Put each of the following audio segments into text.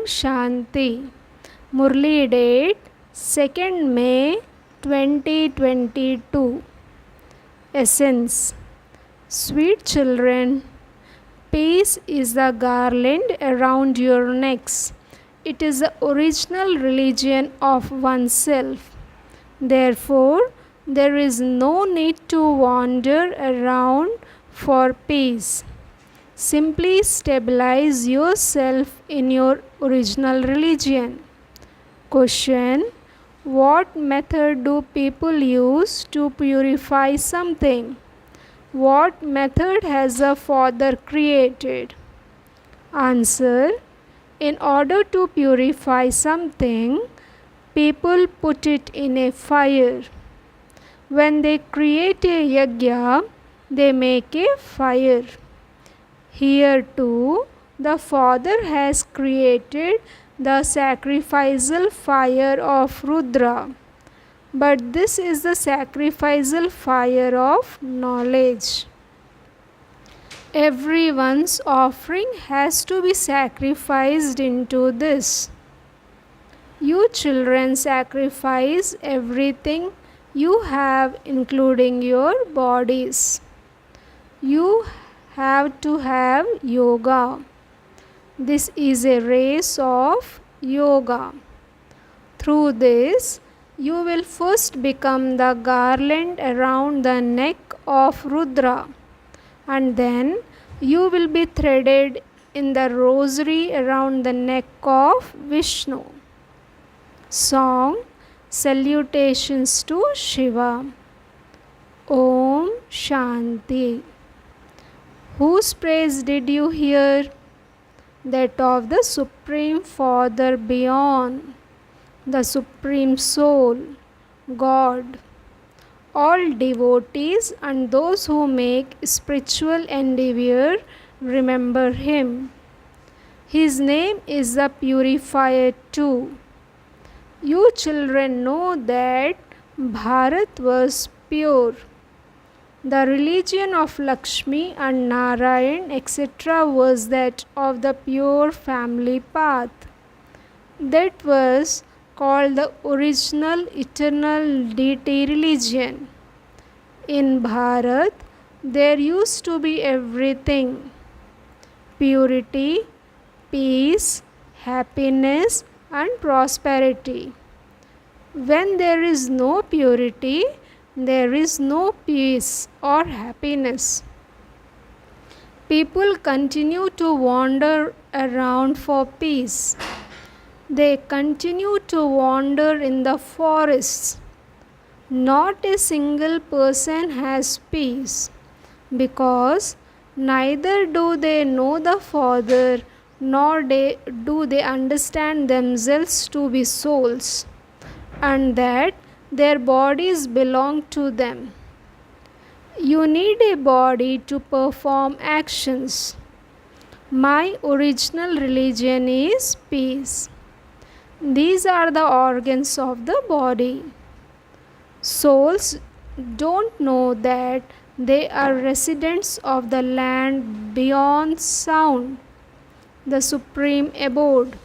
Shanti. Murli date 2nd May 2022. Essence. Sweet children, peace is the garland around your necks. It is the original religion of oneself. Therefore, there is no need to wander around for peace. Simply stabilize yourself in your original religion. Question: what method do people use to purify something? What method has the Father created? Answer: in order to purify something, people put it in a fire. When they create a yajna, they make a fire. Here too, the Father has created the sacrificial fire of Rudra. But this is the sacrificial fire of knowledge. Everyone's offering has to be sacrificed into this. You children sacrifice everything you have, including your bodies. You have to have yoga. This is a race of yoga. Through this, you will first become the garland around the neck of Rudra, and then you will be threaded in the rosary around the neck of Vishnu. Song. Salutations to Shiva. Om Shanti. Whose praise did you hear? That of the Supreme Father beyond, the Supreme Soul, God. All devotees and those who make spiritual endeavor remember Him. His name is the Purifier too. You children know that Bharat was pure. The religion of Lakshmi and Narayan etc. was that of the pure family path. That was called the original eternal deity religion. In Bharat, there used to be everything: purity, peace, happiness, and prosperity. When there is no purity, there is no peace or happiness. People continue to wander around for peace. They continue to wander in the forests. Not a single person has peace, because neither do they know the Father, nor do they understand themselves to be souls, and that their bodies belong to them. You need a body to perform actions. My original religion is peace. These are the organs of the body. Souls don't know that they are residents of the land beyond sound, the supreme abode.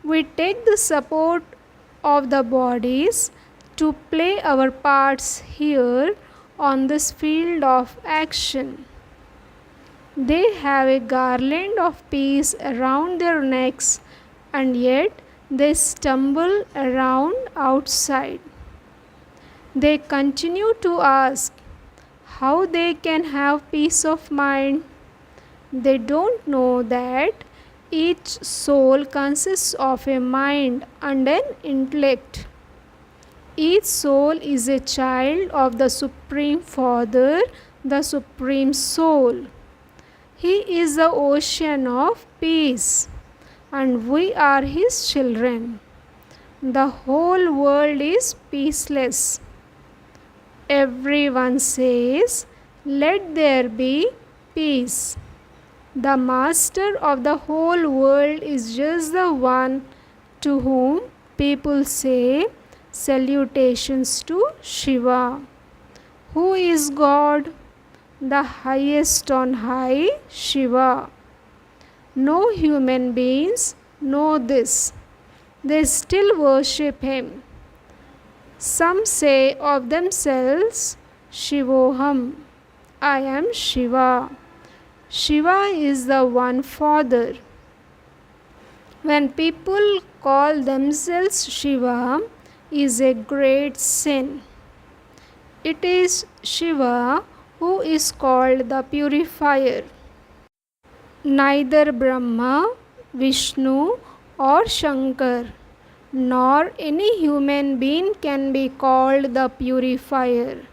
We take the support of the bodies to play our parts here on this field of action. They have a garland of peace around their necks, and yet they stumble around outside. They continue to ask how they can have peace of mind. They don't know that each soul consists of a mind and an intellect. Each soul is a child of the Supreme Father, the Supreme Soul. He is the ocean of peace, and we are His children. The whole world is peaceless. Everyone says, "Let there be peace." The master of the whole world is just the one to whom people say, "Salutations to Shiva." Who is God? The highest on high, Shiva. No human beings know this, they still worship him. Some say of themselves, Shivoham, I am Shiva. Shiva is the one Father. When people call themselves Shiva, is a great sin. It is Shiva who is called the purifier. Neither Brahma, Vishnu, or Shankar, nor any human being can be called the purifier.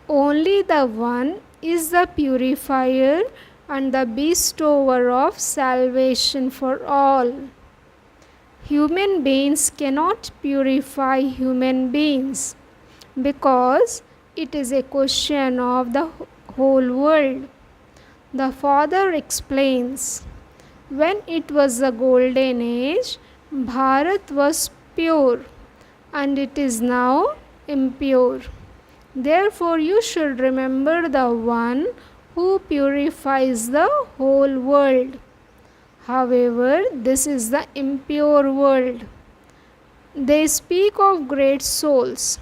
Only the one is the purifier and the bestower of salvation for all. Human beings cannot purify human beings because it is a question of the whole world. The Father explains, when it was the golden age, Bharat was pure and it is now impure. Therefore, you should remember the one who purifies the whole world. However, this is the impure world. They speak of great souls,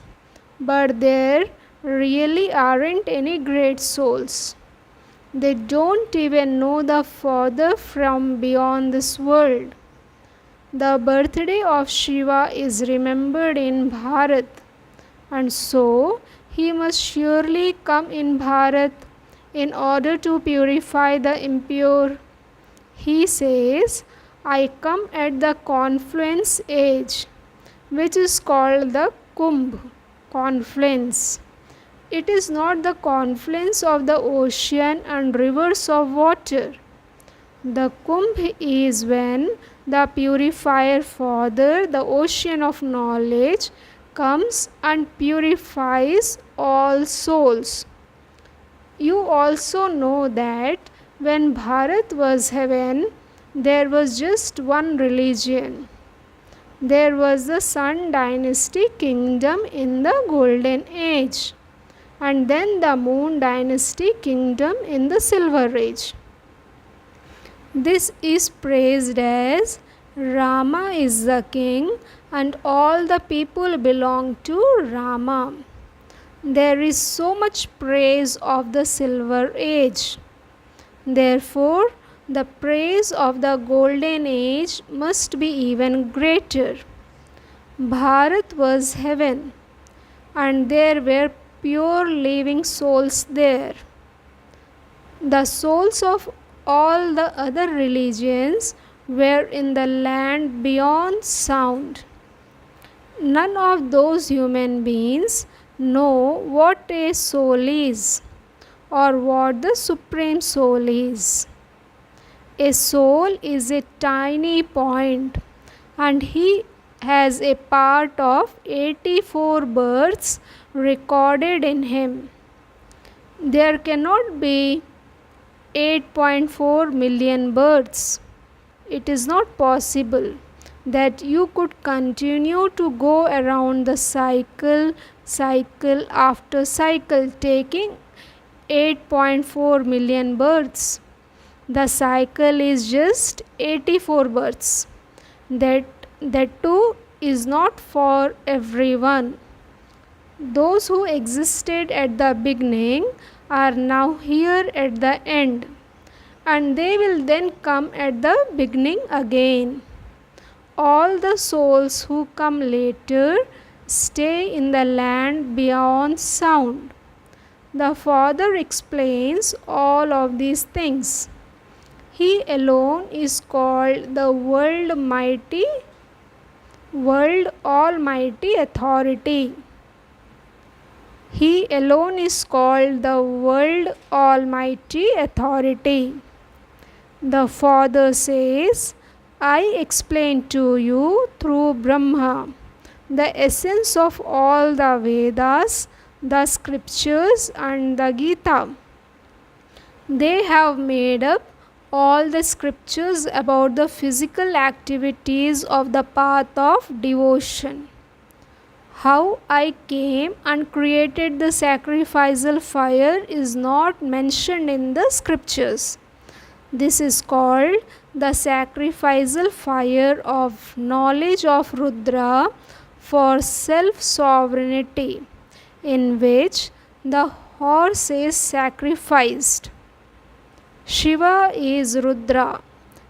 but there really aren't any great souls. They don't even know the Father from beyond this world. The birthday of Shiva is remembered in Bharat, and so he must surely come in Bharat in order to purify the impure. He says, I come at the confluence age, which is called the Kumbh, confluence. It is not the confluence of the ocean and rivers of water. The Kumbh is when the purifier Father, the ocean of knowledge, comes and purifies all souls. You also know that when Bharat was heaven, there was just one religion. There was the Sun dynasty kingdom in the golden age, and then the Moon dynasty kingdom in the silver age. This is praised as Rama is the king and all the people belong to Rama. There is so much praise of the silver age. Therefore, the praise of the golden age must be even greater. Bharat was heaven, and there were pure living souls there. The souls of all the other religions were in the land beyond sound. None of those human beings know what a soul is or what the Supreme Soul is. A soul is a tiny point, and he has a part of 84 births recorded in him. There cannot be 8.4 million births. It is not possible that you could continue to go around the cycle after cycle, taking 8.4 million births. The cycle is just 84 births. That too is not for everyone. Those who existed at the beginning are now here at the end, and they will then come at the beginning again. All the souls who come later stay in the land beyond sound. The Father explains all of these things. He alone is called the World Almighty Authority. He alone is called the World Almighty Authority. The Father says, I explain to you through Brahma the essence of all the Vedas, the scriptures, and the Gita. They have made up all the scriptures about the physical activities of the path of devotion. How I came and created the sacrificial fire is not mentioned in the scriptures. This is called the sacrificial fire of knowledge of Rudra for self-sovereignty, in which the horse is sacrificed. Shiva is Rudra,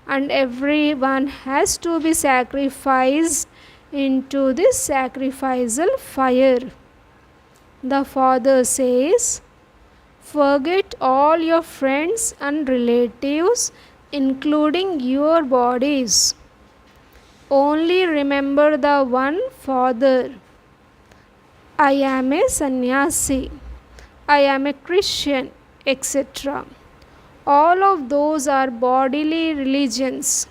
and everyone has to be sacrificed into this sacrificial fire. The father says, forget all your friends and relatives, including your bodies. Only remember the one Father. I am a sannyasi, I am a Christian, etc. All of those are bodily religions.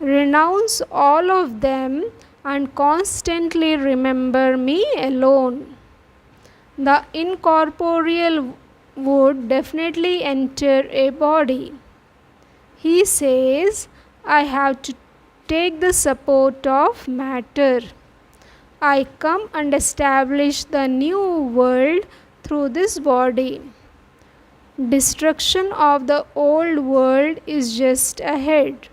Renounce all of them and constantly remember me alone. The incorporeal would definitely enter a body. He says, I have to take the support of matter. I come and establish the new world through this body. Destruction of the old world is just ahead.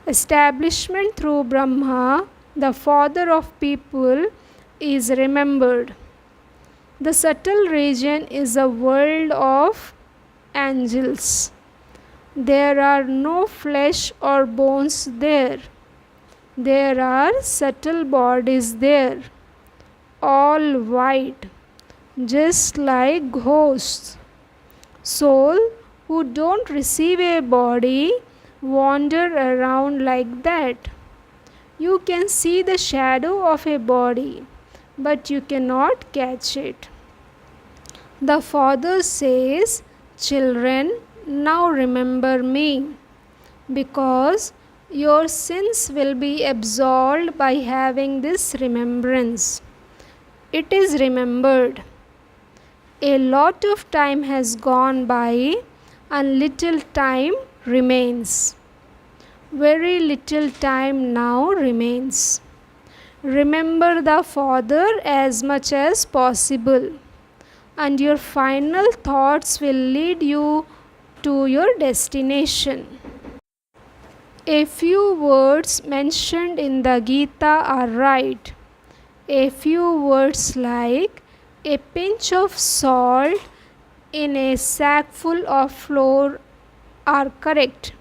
Establishment through Brahma, the father of people, is remembered. The subtle region is a world of angels. There are no flesh or bones there. There are subtle bodies there, all white, just like ghosts. Soul who don't receive a body wander around like that. You can see the shadow of a body, but you cannot catch it. The father says, children, now remember me, because your sins will be absolved by having this remembrance. It is remembered. A lot of time has gone by and little time remains. Very little time now remains. Remember the Father as much as possible, and your final thoughts will lead you to your destination. A few words mentioned in the Gita are right. A few words like a pinch of salt in a sack full of flour are correct.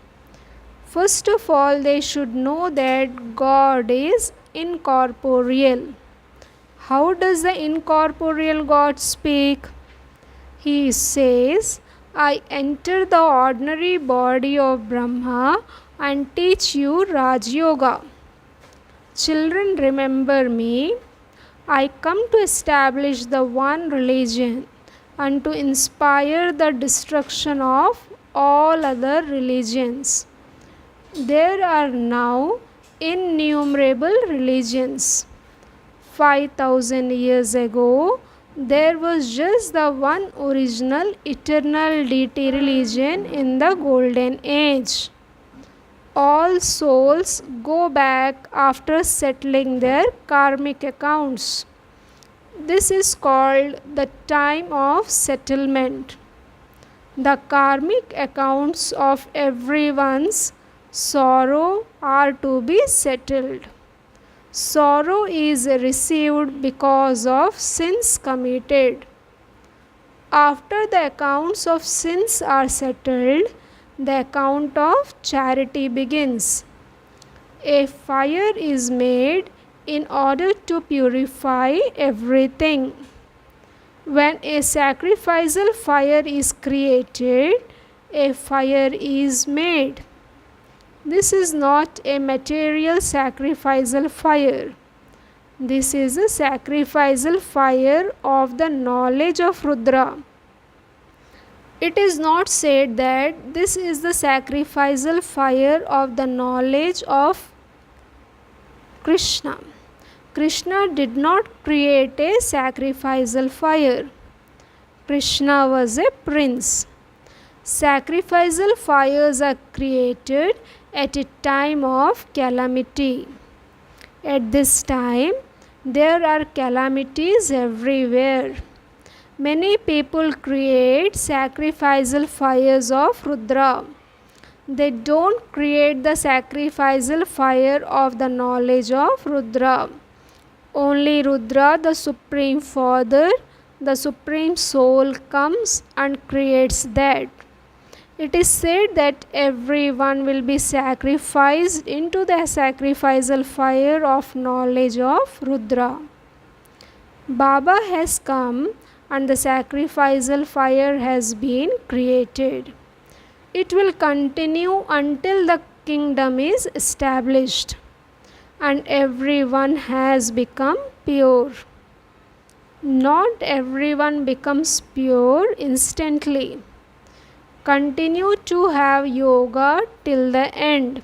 First of all, they should know that God is incorporeal. How does the incorporeal God speak? He says, I enter the ordinary body of Brahma and teach you Raj Yoga. Children, remember me. I come to establish the one religion and to inspire the destruction of all other religions. There are now innumerable religions. 5,000 years ago, there was just the one original eternal deity religion in the golden age. All souls go back after settling their karmic accounts. This is called the time of settlement. The karmic accounts of everyone's sorrow are to be settled. Sorrow is received because of sins committed. After the accounts of sins are settled, the account of charity begins. A fire is made in order to purify everything. When a sacrificial fire is created, a fire is made. This is not a material sacrificial fire. This is a sacrificial fire of the knowledge of Rudra. It is not said that this is the sacrificial fire of the knowledge of Krishna. Krishna did not create a sacrificial fire. Krishna was a prince. Sacrificial fires are created at a time of calamity. At this time, there are calamities everywhere. Many people create sacrificial fires of Rudra. They don't create the sacrificial fire of the knowledge of Rudra. Only Rudra, the Supreme Father, the Supreme Soul, comes and creates that. It is said that everyone will be sacrificed into the sacrificial fire of knowledge of Rudra. Baba has come and the sacrificial fire has been created. It will continue until the kingdom is established and everyone has become pure. Not everyone becomes pure instantly. Continue to have yoga till the end.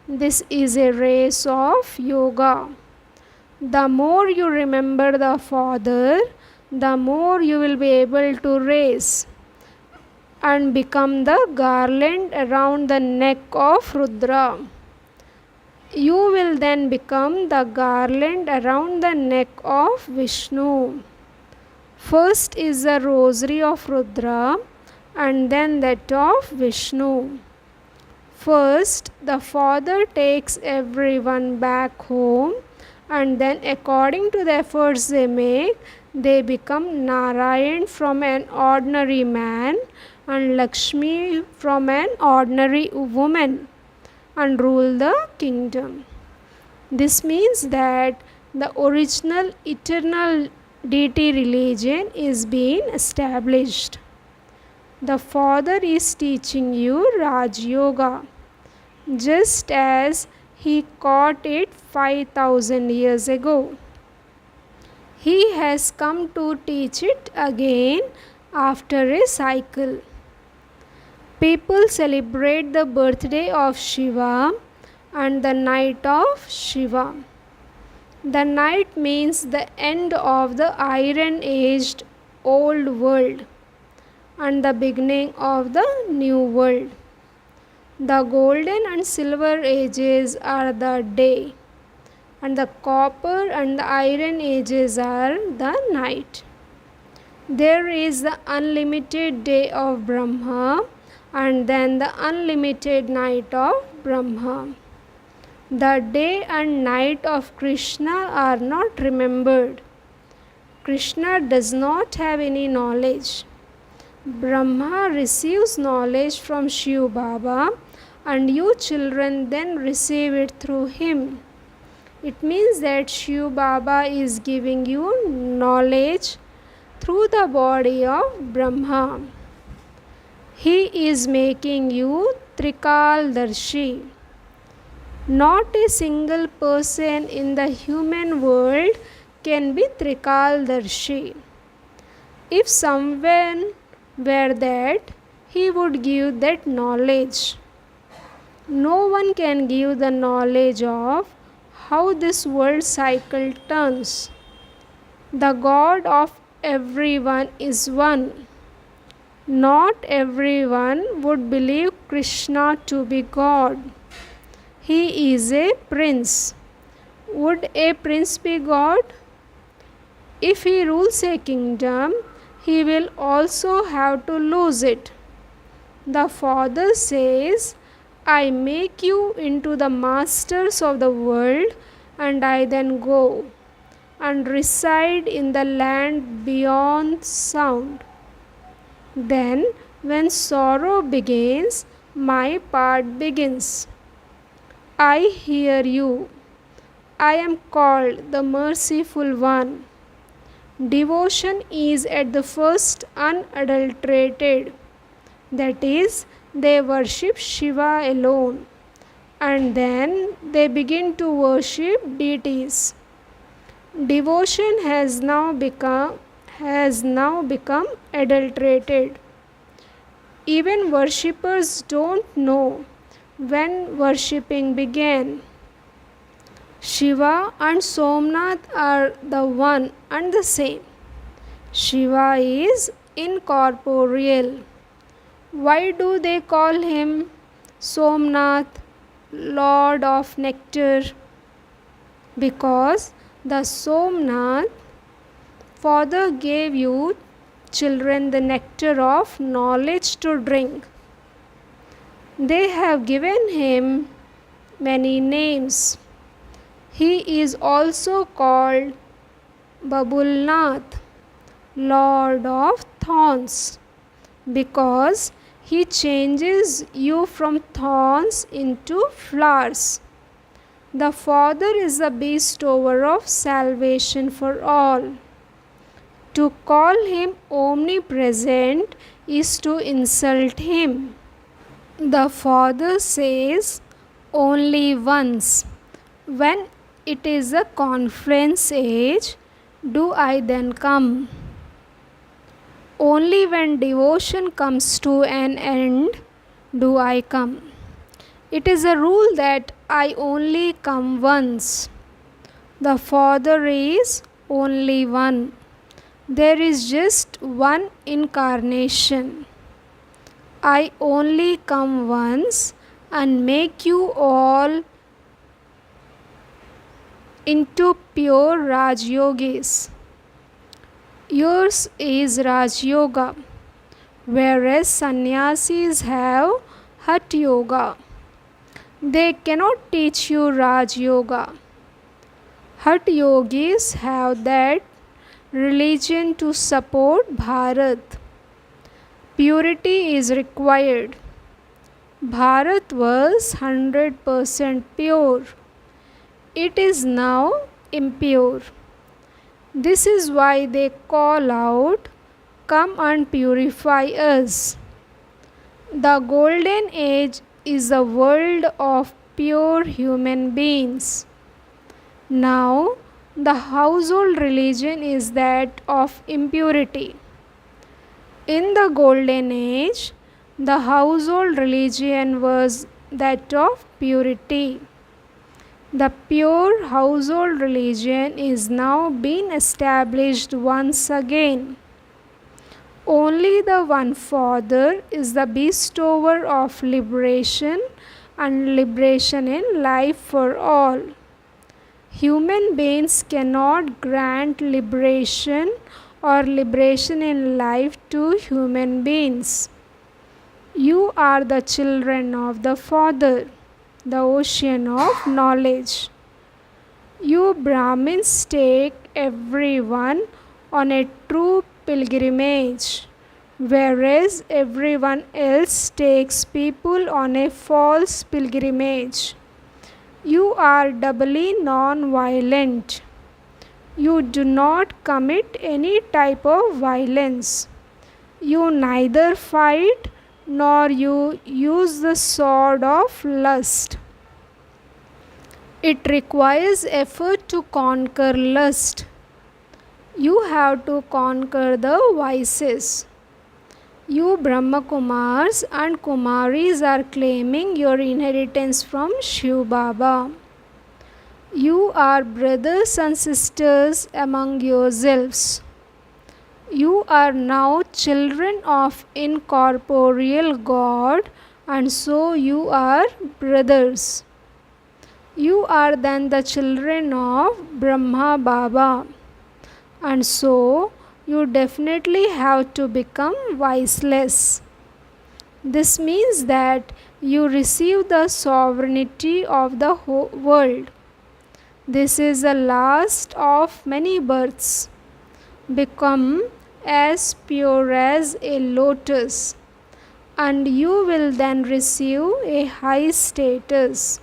This is a race of yoga. The more you remember the Father, the more you will be able to race and become the garland around the neck of Rudra. You will then become the garland around the neck of Vishnu. First is the rosary of Rudra and then that of Vishnu. First, the Father takes everyone back home and then according to the efforts they make, they become Narayan from an ordinary man and Lakshmi from an ordinary woman and rule the kingdom. This means that the original eternal deity religion is being established. The Father is teaching you Raj Yoga, just as he caught it 5,000 years ago. He has come to teach it again after a cycle. People celebrate the birthday of Shiva and the night of Shiva. The night means the end of the iron-aged old world and the beginning of the new world. The golden and silver ages are the day, and the copper and the iron ages are the night. There is the unlimited day of Brahma and then the unlimited night of Brahma. The day and night of Krishna are not remembered. Krishna does not have any knowledge. Brahma receives knowledge from Shiv Baba and you children then receive it through him. It means that Shiv Baba is giving you knowledge through the body of Brahma. He is making you Trikaldarshi. Not a single person in the human world can be Trikaldarshi. If someone were that, he would give that knowledge. No one can give the knowledge of how this world cycle turns. The God of everyone is one. Not everyone would believe Krishna to be God. He is a prince. Would a prince be God? If he rules a kingdom, he will also have to lose it. The Father says, I make you into the masters of the world, and I then go and reside in the land beyond sound. Then, when sorrow begins, my part begins. I hear you. I am called the Merciful One. Devotion is at the first unadulterated. That is, they worship Shiva alone. And then they begin to worship deities. Devotion has now become adulterated. Even worshippers don't know when worshipping began. Shiva and Somnath are the one and the same. Shiva is incorporeal. Why do they call him Somnath, Lord of Nectar? Because the Somnath Father gave you children the nectar of knowledge to drink. They have given him many names. He is also called Babulnath, Lord of Thorns, because he changes you from thorns into flowers. The Father is the bestower of salvation for all. To call him omnipresent is to insult him. The Father says only once, when it is a conference age, do I then come. Only when devotion comes to an end do I come. It is a rule that I only come once. The Father is only one. There is just one incarnation. I only come once and make you all into pure Raj Yogis. Yours is Raj Yoga, whereas sannyasis have Hat Yoga. They cannot teach you Raj Yoga. Hat Yogis have that religion to support Bharat. Purity is required. Bharat was 100% pure. It is now impure. This is why they call out, "Come and purify us." The golden age is a world of pure human beings. Now, the household religion is that of impurity. In the golden age, the household religion was that of purity. The pure household religion is now being established once again. Only the one Father is the bestower of liberation and liberation in life for all. Human beings cannot grant liberation or liberation in life to human beings. You are the children of the Father, the ocean of knowledge. You Brahmins take everyone on a true pilgrimage, whereas everyone else takes people on a false pilgrimage. You are doubly non-violent. You do not commit any type of violence. You neither fight nor you use the sword of lust. It requires effort to conquer lust. You have to conquer the vices. You Brahmakumars and Kumaris are claiming your inheritance from Shiv Baba. You are brothers and sisters among yourselves. You are now children of incorporeal God, and so you are brothers. You are then the children of Brahma Baba, and so you definitely have to become viceless. This means that you receive the sovereignty of the whole world. This is the last of many births. Become as pure as a lotus, and you will then receive a high status.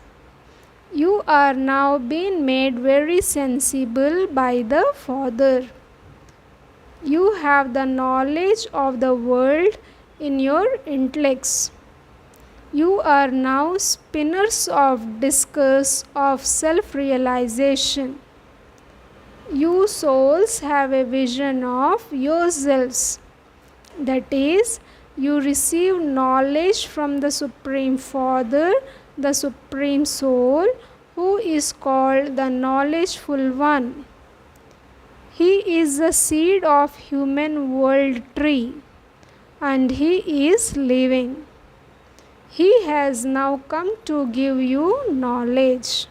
You are now being made very sensible by the Father. You have the knowledge of the world in your intellects. You are now spinners of discourse of self-realization. You souls have a vision of yourselves. That is, you receive knowledge from the Supreme Father, the Supreme Soul, who is called the Knowledgeful One. He is the seed of human world tree, and he is living. He has now come to give you knowledge.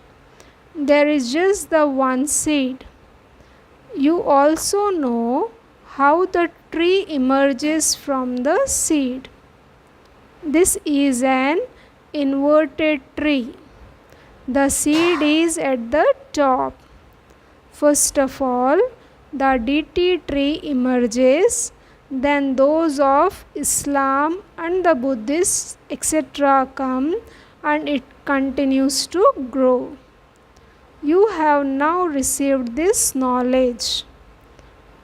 There is just the one seed. You also know how the tree emerges from the seed. This is an inverted tree. The seed is at the top. First of all, the deity tree emerges, then those of Islam and the Buddhists etc. come, and it continues to grow. You have now received this knowledge.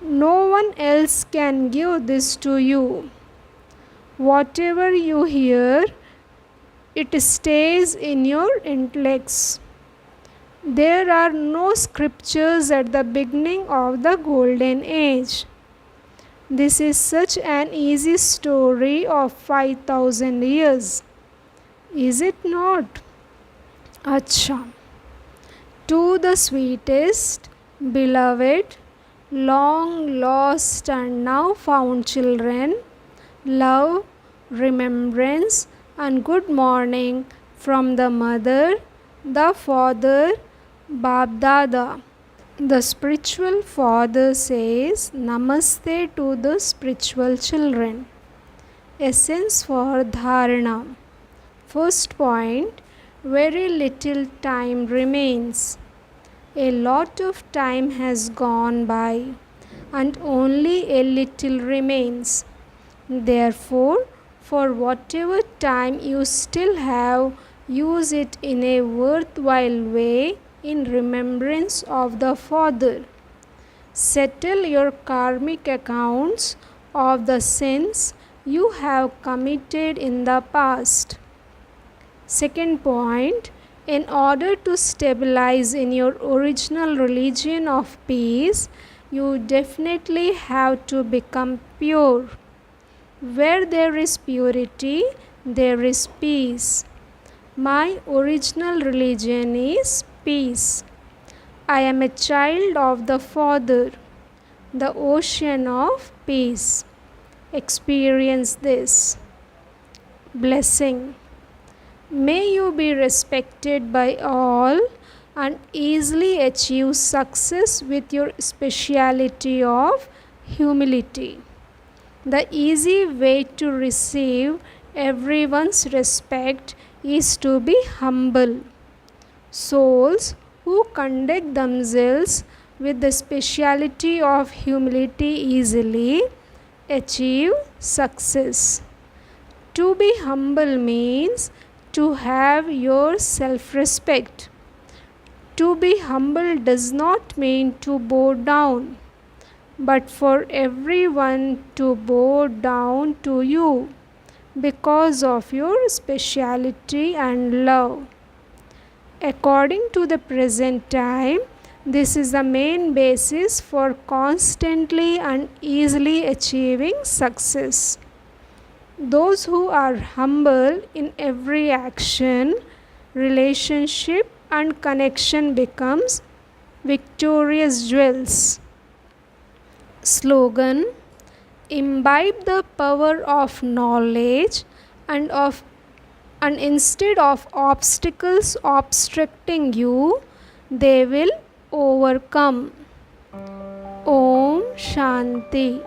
No one else can give this to you. Whatever you hear, it stays in your intellects. There are no scriptures at the beginning of the golden age. This is such an easy story of 5,000 years. Is it not? Acha. To the sweetest, beloved, long lost and now found children, love, remembrance, and good morning from the mother, the father, Bab Dada. The spiritual father says Namaste to the spiritual children. Essence for Dharana. First point, very little time remains. A lot of time has gone by and only a little remains. Therefore, for whatever time you still have, use it in a worthwhile way in remembrance of the Father. Settle your karmic accounts of the sins you have committed in the past. Second point, in order to stabilize in your original religion of peace, you definitely have to become pure. Where there is purity, there is peace. My original religion is peace. I am a child of the Father, the ocean of peace. Experience this. Blessing. May you be respected by all and easily achieve success with your speciality of humility. The easy way to receive everyone's respect is to be humble. Souls who conduct themselves with the speciality of humility easily achieve success. To be humble means to have your self-respect. To be humble does not mean to bow down, but for everyone to bow down to you because of your speciality and love. According to the present time, this is the main basis for constantly and easily achieving success. Those who are humble in every action, relationship and connection becomes victorious jewels. Slogan: imbibe the power of knowledge and instead of obstacles obstructing you, they will overcome. Om Shanti.